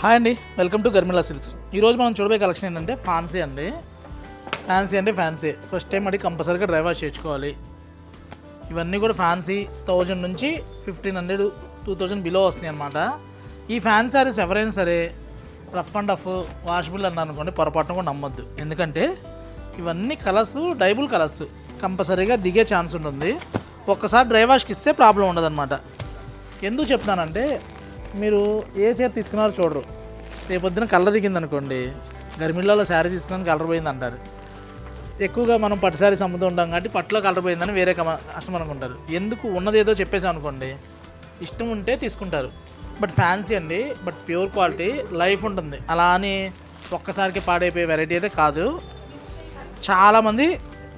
Hi అండి, welcome to గర్మిలా silks. ఈరోజు మనం చూడబోయే కలెక్షన్ ఏంటంటే ఫ్యాన్సీ అండి. ఫ్యాన్సీ ఫస్ట్ టైం అది కంపల్సరీగా డ్రై వాష్ చేయించుకోవాలి. ఇవన్నీ కూడా ఫ్యాన్సీ 1000 నుంచి 1500 2000 బిలో వస్తున్నాయి అనమాట. ఈ ఫ్యాన్ శారీస్ ఎవరైనా సరే రఫ్ అండ్ రఫ్ వాషబుల్ అన్నారు అనుకోండి, పొరపాటున కూడా నమ్మొద్దు. ఎందుకంటే ఇవన్నీ కలర్స్ డైబుల్ కలర్స్, కంపల్సరీగా దిగే ఛాన్స్ ఉంటుంది. ఒక్కసారి డ్రై వాష్కి ఇస్తే ప్రాబ్లం ఉండదు అనమాట. ఎందుకు చెప్తున్నానంటే మీరు ఏ చీర తీసుకున్నారో చూడరు. రేపొద్దున కలర్ దిగింది అనుకోండి, గర్మిళ్ళలో శారీ తీసుకున్నాను కలర్ పోయింది అంటారు. ఎక్కువగా మనం పట్టు శారీస్ అమ్ముతూ ఉంటాం కాబట్టి పట్టులో కలర్ పోయిందని వేరే కస్టమర్ అనుకుంటారు. ఎందుకు ఉన్నది ఏదో చెప్పేసాం అనుకోండి, ఇష్టం ఉంటే తీసుకుంటారు. బట్ ఫ్యాన్సీ అండి, బట్ ప్యూర్ క్వాలిటీ, లైఫ్ ఉంటుంది. అలా అని ఒక్కసారికి పాడైపోయే వెరైటీ అయితే కాదు. చాలామంది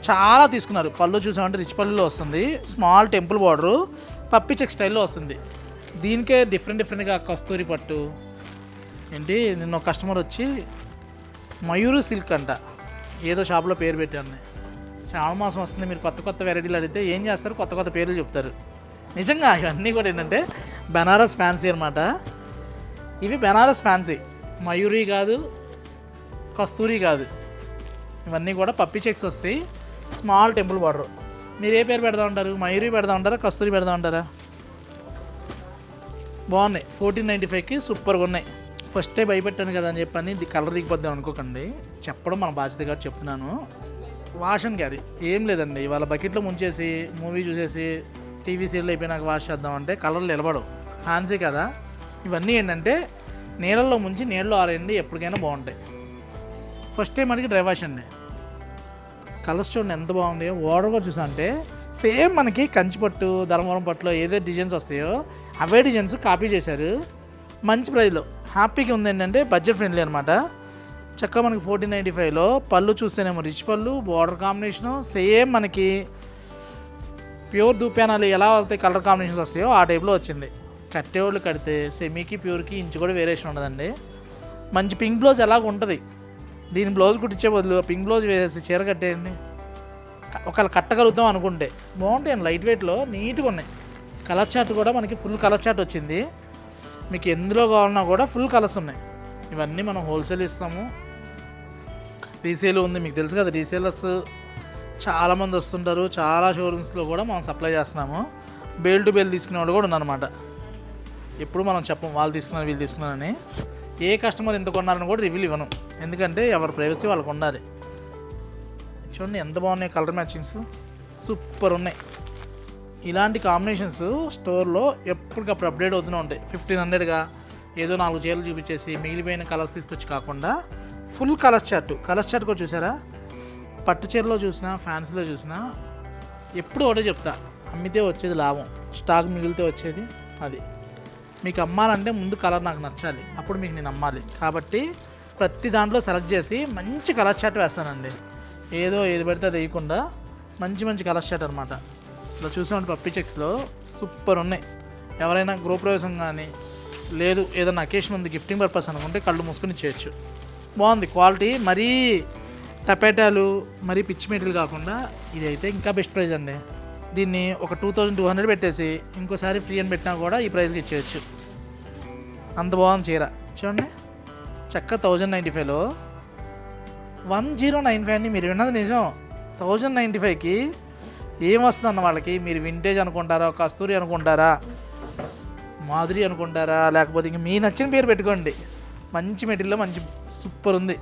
చాలా తీసుకున్నారు. పళ్ళు చూసామంటే రిచ్ పళ్ళులో వస్తుంది, స్మాల్ టెంపుల్ బార్డరు, పప్పి చెక్ స్టైల్లో వస్తుంది. దీనికే డిఫరెంట్గా కస్తూరి పట్టు ఏంటి, నిన్న ఒక కస్టమర్ వచ్చి మయూరు సిల్క్ అంట ఏదో షాప్లో పేరు పెట్టాను. శ్రావణ మాసం వస్తుంది, మీరు కొత్త వెరైటీలు అడిగితే ఏం చేస్తారు, కొత్త పేర్లు చెప్తారు. నిజంగా ఇవన్నీ కూడా ఏంటంటే బెనారస్ ఫ్యాన్సీ అనమాట. ఇవి బెనారస్ ఫ్యాన్సీ, మయూరి కాదు, కస్తూరి కాదు. ఇవన్నీ కూడా పప్పి చెక్స్ వస్తాయి, స్మాల్ టెంపుల్ బార్డర్. మీరు ఏ పేరు పెడతా ఉంటారు? మయూరి పెడతా ఉంటారా, కస్తూరి పెడతా ఉంటారా? బాగున్నాయి. 1495కి సూపర్గా ఉన్నాయి. ఫస్టే భయపెట్టాను కదా అని చెప్పని కలర్ దిగిపోద్దాం అనుకోకండి. చెప్పడం మన బాధ్యత కాబట్టి చెప్తున్నాను. వాష్ అండ్ క్యారీ ఏం లేదండి. ఇవాళ బకెట్లో ముంచేసి మూవీ చూసేసి టీవీ సీరియల్ అయిపోయినాక వాష్ చేద్దామంటే కలర్లు నిలబడవు. ఫ్యాన్సీ కదా. ఇవన్నీ ఏంటంటే నీళ్ళల్లో ముంచి నీళ్ళు ఆరేయండి, ఎప్పటికైనా బాగుంటాయి. ఫస్ట్ టైం మనకి డ్రై వాష్ అండి. కలర్స్ చూడండి ఎంత బాగుంటాయో. ఓర్డర్ కూడా చూసా అంటే సేమ్ మనకి కంచిపట్టు, ధర్మవరం పట్టులో ఏదైతే డిజైన్స్ వస్తాయో అవే డిజైన్స్ కాపీ చేశారు. మంచి ప్రైస్లో హ్యాపీగా ఉంది. ఏంటంటే బడ్జెట్ ఫ్రెండ్లీ అనమాట. చక్కగా మనకి 1495లో పళ్ళు చూస్తేనేమో రిచ్ పళ్ళు, బార్డర్ కాంబినేషను సేమ్ మనకి ప్యూర్ దూప్యానాలు ఎలా వస్తాయి కలర్ కాంబినేషన్స్ వస్తాయో ఆ టైప్లో వచ్చింది. కట్టేవాళ్ళు కడితే సెమీకి ప్యూర్కి ఇంచు కూడా వేరియేషన్ ఉండదండి. మంచి పింక్ బ్లౌజ్ ఎలాగ ఉంటుంది. దీని బ్లౌజ్ కుట్టించే బదులు పింక్ బ్లౌజ్ వేసేసి చీర కట్టేయండి. ఒకవేళ కట్టగలుగుతాం అనుకుంటే బాగుంటాయండి. లైట్ వెయిట్లో నీట్గా ఉన్నాయి. కలర్ చార్ట్ కూడా మనకి ఫుల్ కలర్ చార్ట్ వచ్చింది. మీకు ఎందులో కావాలన్నా కూడా ఫుల్ కలర్స్ ఉన్నాయి. ఇవన్నీ మనం హోల్సేల్ ఇస్తాము, రీసేల్ ఉంది. మీకు తెలుసు కదా, రీసేలర్స్ చాలామంది వస్తుంటారు. చాలా షోరూమ్స్లో కూడా మనం సప్లై చేస్తున్నాము. బేల్ టు బేల్ తీసుకునే వాళ్ళు కూడా ఉన్నారన్నమాట. ఎప్పుడు మనం చెప్పం వాళ్ళు తీసుకున్నారు వీళ్ళు తీసుకున్నారని. ఏ కస్టమర్ ఎంత కొన్నారని కూడా రివ్యూలు ఇవ్వను. ఎందుకంటే ఎవరి ప్రైవసీ వాళ్ళకు ఉండాలి. చూడండి ఎంత బాగున్నాయి కలర్ మ్యాచింగ్స్, సూపర్ ఉన్నాయి. ఇలాంటి కాంబినేషన్స్ స్టోర్లో ఎప్పటికప్పుడు అప్డేట్ అవుతూనే ఉంటాయి. 1500గా ఏదో 4 చీరలు చూపించేసి మిగిలిపోయిన కలర్స్ తీసుకొచ్చి కాకుండా ఫుల్ కలర్ చార్ట్ కూడా చూసారా. పట్టు చీరలో చూసినా ఫ్యాన్సీలో చూసినా ఎప్పుడు ఒకటే చెప్తా, అమ్మితే వచ్చేది లాభం, స్టాక్ మిగిలితే వచ్చేది అది. మీకు అమ్మాలంటే ముందు కలర్ నాకు నచ్చాలి, అప్పుడు మీకు నేను అమ్మాలి. కాబట్టి ప్రతి దాంట్లో సెలెక్ట్ చేసి మంచి కలర్ చార్ట్ వేస్తానండి. ఏది పడితే అది వేయకుండా మంచి కలర్ చార్ట్ అనమాట. ఇలా చూసామంటే పప్పి చెక్స్లో సూపర్ ఉన్నాయి. ఎవరైనా గృహప్రవేశం కానీ లేదు ఏదైనా అకేషన్ ఉంది గిఫ్టింగ్ పర్పస్ అనుకుంటే కళ్ళు మూసుకొని చేయొచ్చు. బాగుంది క్వాలిటీ. మరీ టపేటాలు మరీ పిచ్చి మెటీరియల్ కాకుండా ఇది అయితే ఇంకా బెస్ట్ ప్రైస్ అండి. దీన్ని ఒక 2200 పెట్టేసి ఇంకోసారి ఫ్రీ అని పెట్టినా కూడా ఈ ప్రైస్కి ఇచ్చేయచ్చు. అంత బాగుంది చీర. చూడండి చక్క 1095లో 1095 అని మీరు విన్నది నిజం. 1095కి ఏం వస్తుంది అన్న వాళ్ళకి. మీరు వింటేజ్ అనుకుంటారా, కస్తూరి అనుకుంటారా, మాధురి అనుకుంటారా, లేకపోతే ఇంక మీ నచ్చిన పేరు పెట్టుకోండి. మంచి మెటీరియల్, మంచి సూపర్ ఉంది.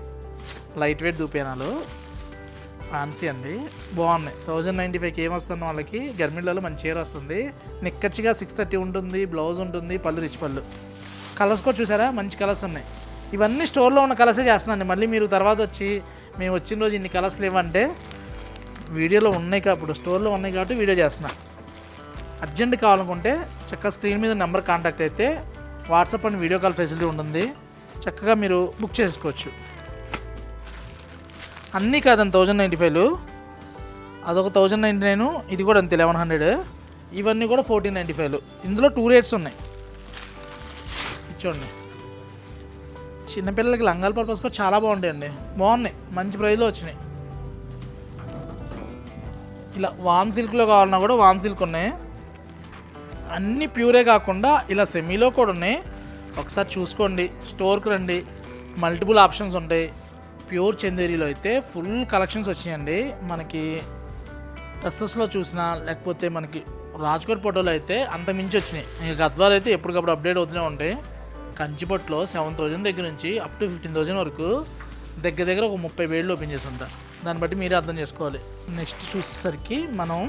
లైట్ వెయిట్ దూపేనాలు ఫ్యాన్సీ అండి, బాగున్నాయి. 1095కి ఏం వస్తుంది వాళ్ళకి. గర్మిళ్ళలో మంచి చీర వస్తుంది. నిక్కచ్చిగా 630 ఉంటుంది, బ్లౌజ్ ఉంటుంది, పళ్ళు రిచ్ పళ్ళు. కలర్స్ కూడా చూసారా మంచి కలర్స్ ఉన్నాయి. ఇవన్నీ స్టోర్లో ఉన్న కలర్సే చేస్తున్నాండి. మళ్ళీ మీరు తర్వాత వచ్చి మేము వచ్చిన రోజు ఇన్ని కలర్స్ లేవంటే వీడియోలో ఉన్నాయి ఇప్పుడు స్టోర్లో ఉన్నాయి కాబట్టి వీడియో చేస్తున్నా. అర్జెంట్ కావాలనుకుంటే చక్కగా స్క్రీన్ మీద నెంబర్ కాంటాక్ట్ అయితే WhatsApp and video call facility ఉంటుంది. చక్కగా మీరు బుక్ చేసుకోవచ్చు. అన్నీ కాదండి 1095. అదొక 1099, ఇది కూడా అంతే 1100. ఇవన్నీ కూడా 1495. ఇందులో 2 రేట్స్ ఉన్నాయి. చూడండి చిన్నపిల్లలకి లంగాల పర్పస్ కూడా చాలా బాగుంటాయండి. బాగున్నాయి, మంచి ప్రైస్లో వచ్చినాయి. ఇలా వామ్ సిల్క్లో కావాలన్నా కూడా వామ్ సిల్క్ ఉన్నాయి. అన్నీ ప్యూరే కాకుండా ఇలా సెమీలో కూడా ఉన్నాయి. ఒకసారి చూసుకోండి, స్టోర్కి రండి, మల్టిపుల్ ఆప్షన్స్ ఉంటాయి. ప్యూర్ చందేరిలో అయితే ఫుల్ కలెక్షన్స్ వచ్చినాయండి. మనకి డ్రెస్సెస్లో చూసినా లేకపోతే మనకి రాజ్కోట్ ఫోటోలో అయితే అంత మించి వచ్చినాయి. ఇంకా గద్వాలు అయితే ఎప్పటికప్పుడు అప్డేట్ అవుతూనే ఉంటాయి. కంచిపట్లో 7,000 దగ్గర నుంచి అప్ టు 15,000 వరకు దగ్గర ఒక 30,000 ఓపెన్ చేసి ఉంటా. దాన్ని బట్టి మీరే అర్థం చేసుకోవాలి. నెక్స్ట్ చూసేసరికి మనం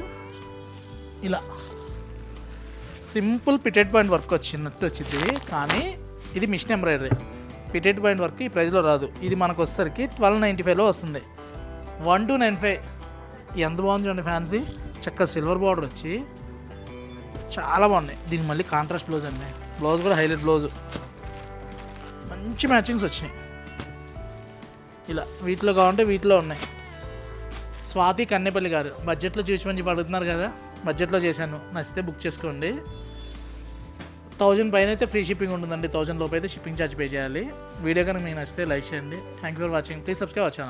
ఇలా సింపుల్ పిటెట్ పాయింట్ వర్క్ వచ్చింది, కానీ ఇది మిషన్ ఎంబ్రాయిడరీ. పిటెట్ పాయింట్ వర్క్ ఈ ప్రైస్లో రాదు. ఇది మనకు వచ్చేసరికి 1295లో వస్తుంది. 1295 ఎంత బాగుంది చూడండి. ఫ్యాన్సీ చక్కగా సిల్వర్ బార్డర్ వచ్చి చాలా బాగున్నాయి. దీనికి మళ్ళీ కాంట్రాస్ట్ బ్లౌజ్ అండి. బ్లౌజ్ కూడా హైలైట్ బ్లౌజ్, మంచి మ్యాచింగ్స్ వచ్చినాయి. ఇలా వీటిలో కావాలంటే వీటిలో ఉన్నాయి. స్వాతి కన్నెపల్లి గారు బడ్జెట్లో చూపించమని చెప్పి అడుగుతున్నారు కదా, బడ్జెట్లో చేశాను. నచ్చితే బుక్ చేసుకోండి. 1000 పైన అయితే ఫ్రీ షిప్పింగ్ ఉంటుందండి. 1000 లోపు అయితే షిప్పింగ్ ఛార్జ్ పే చేయాలి. వీడియో కనుక మీకు నచ్చితే లైక్ చేయండి. Thank you for watching. Please subscribe వచ్చాను.